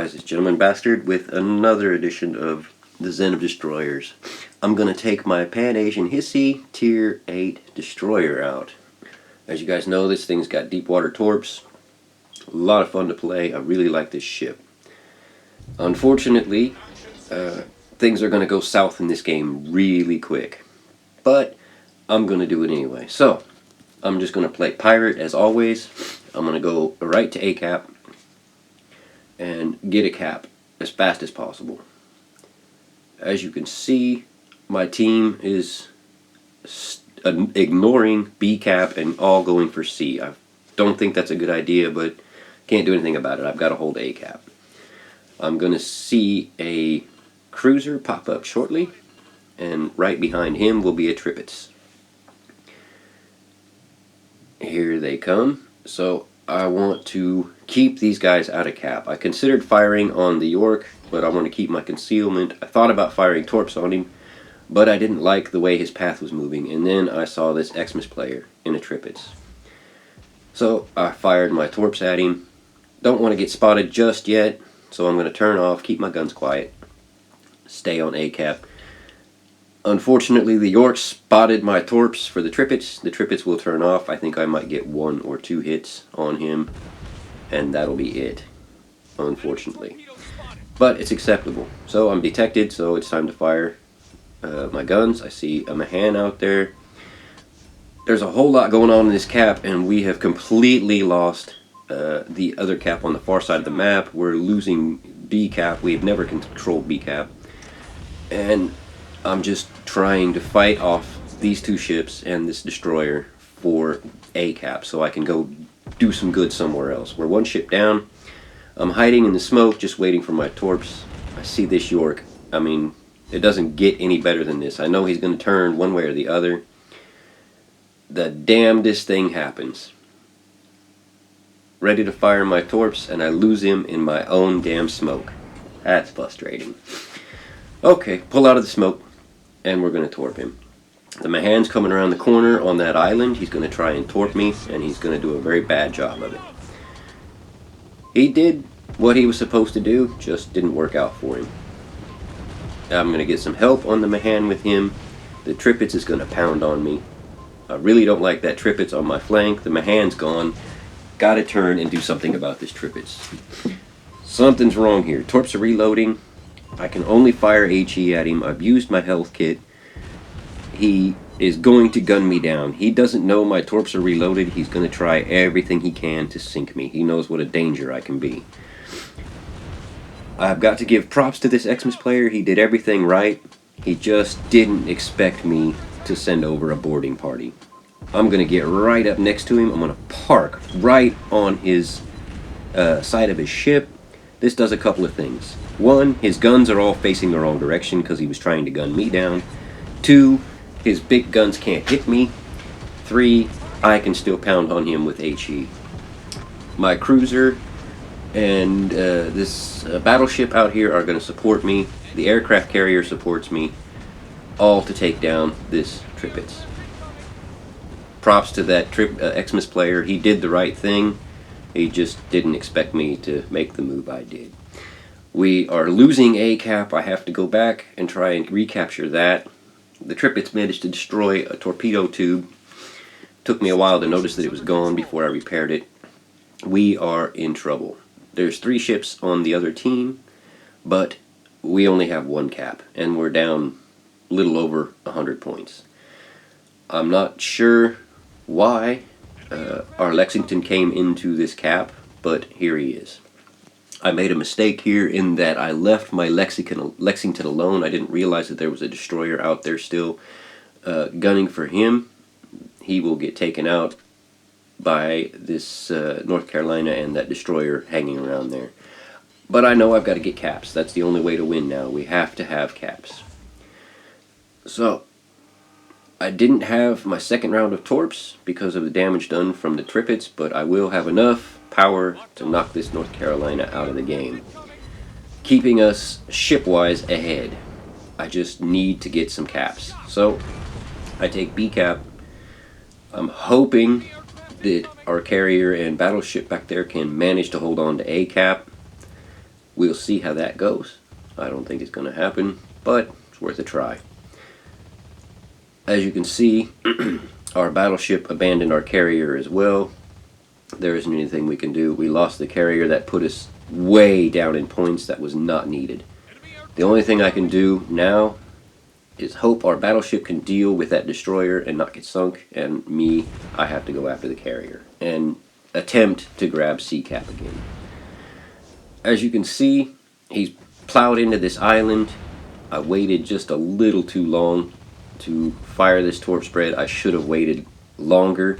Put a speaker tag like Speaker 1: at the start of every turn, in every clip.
Speaker 1: guys, it's Gentleman Bastard with another edition of the Zen of Destroyers. I'm going to take my Pan Asian Hissy Tier 8 Destroyer out. As you guys know, this thing's got deep water torps. A lot of fun to play. I really like this ship. Unfortunately, things are going to go south in this game really quick. But I'm going to do it anyway. So, I'm just going to play Pirate as always. I'm going to go right to A cap and get a cap as fast as possible. As you can see, my team is ignoring B cap and all going for C. I don't think that's a good idea, but can't do anything about it. I've got to hold A cap. I'm going to see a cruiser pop up shortly, and right behind him will be a Tripitz. Here they come. So I want to keep these guys out of cap. I considered firing on the York, but I want to keep my concealment. I thought about firing torps on him, but I didn't like the way his path was moving. And then I saw this Xmas player in a Tripitz. So I fired my torps at him. Don't want to get spotted just yet, so I'm going to turn off, keep my guns quiet, stay on A cap. Unfortunately, the York spotted my torps for the Tripitz. The Tripitz will turn off. I think I might get 1 or 2 hits on him, and that'll be it, unfortunately. But it's acceptable. So I'm detected, so it's time to fire my guns. I see a Mahan out there. There's a whole lot going on in this cap, and we have completely lost the other cap on the far side of the map. We're losing B cap. We've never controlled B cap. And I'm just trying to fight off these 2 ships and this destroyer for A cap so I can go do some good somewhere else. We're 1 ship down. I'm hiding in the smoke, just waiting for my torps. I see this York. I mean, it doesn't get any better than this. I know he's going to turn one way or the other. The damnedest thing happens. Ready to fire my torps, and I lose him in my own damn smoke. That's frustrating. Okay, pull out of the smoke, and we're going to torp him. The Mahan's coming around the corner on that island. He's going to try and torp me, and he's going to do a very bad job of it. He did what he was supposed to do, just didn't work out for him. I'm going to get some help on the Mahan with him. The Tripitz is going to pound on me. I really don't like that Tripitz on my flank. The Mahan's gone. Got to turn and do something about this Tripitz. Something's wrong here. Torps are reloading. I can only fire HE at him. I've used my health kit. He is going to gun me down. He doesn't know my torps are reloaded. He's going to try everything he can to sink me. He knows what a danger I can be. I've got to give props to this Xmas player. He did everything right. He just didn't expect me to send over a boarding party. I'm going to get right up next to him. I'm going to park right on his side of his ship. This does a couple of things. 1, his guns are all facing the wrong direction because he was trying to gun me down. 2, his big guns can't hit me. 3, I can still pound on him with HE. My cruiser and this battleship out here are going to support me. The aircraft carrier supports me. All to take down this Tripitz. Props to that Xmas player. He did the right thing. He just didn't expect me to make the move I did. We are losing A cap. I have to go back and try and recapture that. The Tripitz managed to destroy a torpedo tube. Took me a while to notice that it was gone before I repaired it. We are in trouble. There's 3 ships on the other team, but we only have 1 cap, and we're down a little over 100 points. I'm not sure why our Lexington came into this cap, but here he is. I made a mistake here in that I left my Lexington alone. I didn't realize that there was a destroyer out there still gunning for him. He will get taken out by this North Carolina and that destroyer hanging around there. But I know I've got to get caps. That's the only way to win now. We have to have caps. So, I didn't have my second round of torps because of the damage done from the Tripitz, but I will have enough power to knock this North Carolina out of the game, keeping us shipwise ahead. I just need to get some caps. So, I take B cap. I'm hoping that our carrier and battleship back there can manage to hold on to A cap. We'll see how that goes. I don't think it's going to happen, but it's worth a try. As you can see, our battleship abandoned our carrier as well. There isn't anything we can do. We lost the carrier. That put us way down in points. That was not needed. The only thing I can do now is hope our battleship can deal with that destroyer and not get sunk, and me, I have to go after the carrier and attempt to grab Sea-Cap again. As you can see, he's plowed into this island. I waited just a little too long to fire this torp spread. I should have waited longer,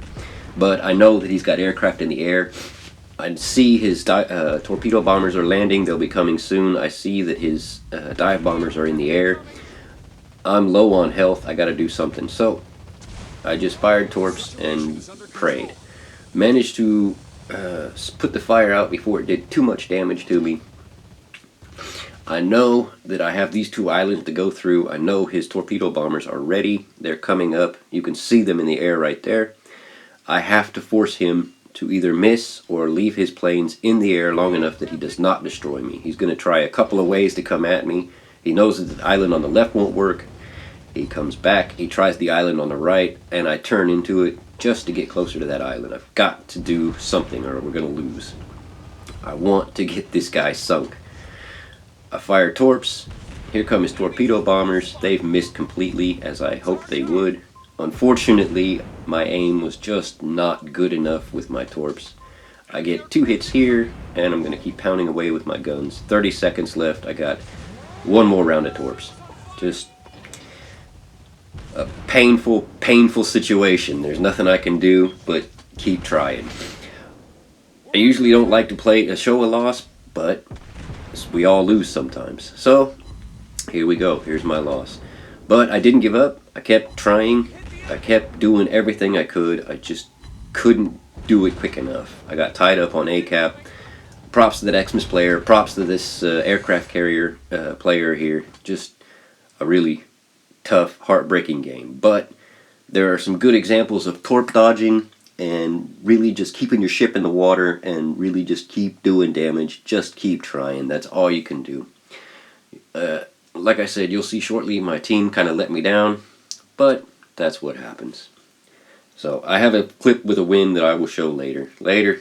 Speaker 1: but I know that he's got aircraft in the air. I see his torpedo bombers are landing. They'll be coming soon. I see that his dive bombers are in the air. I'm low on health. I got to do something. So I just fired torps and prayed. Managed to put the fire out before it did too much damage to me. I know that I have these two islands to go through. I know his torpedo bombers are ready. They're coming up. You can see them in the air right there. I have to force him to either miss or leave his planes in the air long enough that he does not destroy me. He's going to try a couple of ways to come at me. He knows that the island on the left won't work. He comes back, he tries the island on the right, and I turn into it just to get closer to that island. I've got to do something or we're going to lose. I want to get this guy sunk. I fire torps. Here come his torpedo bombers. They've missed completely, as I hoped they would. Unfortunately, my aim was just not good enough with my torps. I get 2 hits here, and I'm going to keep pounding away with my guns. 30 seconds left. I got one more round of torps. Just a painful situation. There's nothing I can do but keep trying. I usually don't like to show a loss, but we all lose sometimes. So, here we go. Here's my loss. But I didn't give up. I kept trying. I kept doing everything I could. I just couldn't do it quick enough. I got tied up on ACAP. Props to that Xmas player. Props to this aircraft carrier player here. Just a really tough, heartbreaking game. But there are some good examples of torp dodging and really just keeping your ship in the water and really just keep doing damage. Just keep trying. That's all you can do. Like I said, you'll see shortly my team kind of let me down, but that's what happens. So I have a clip with a win that I will show later. Later.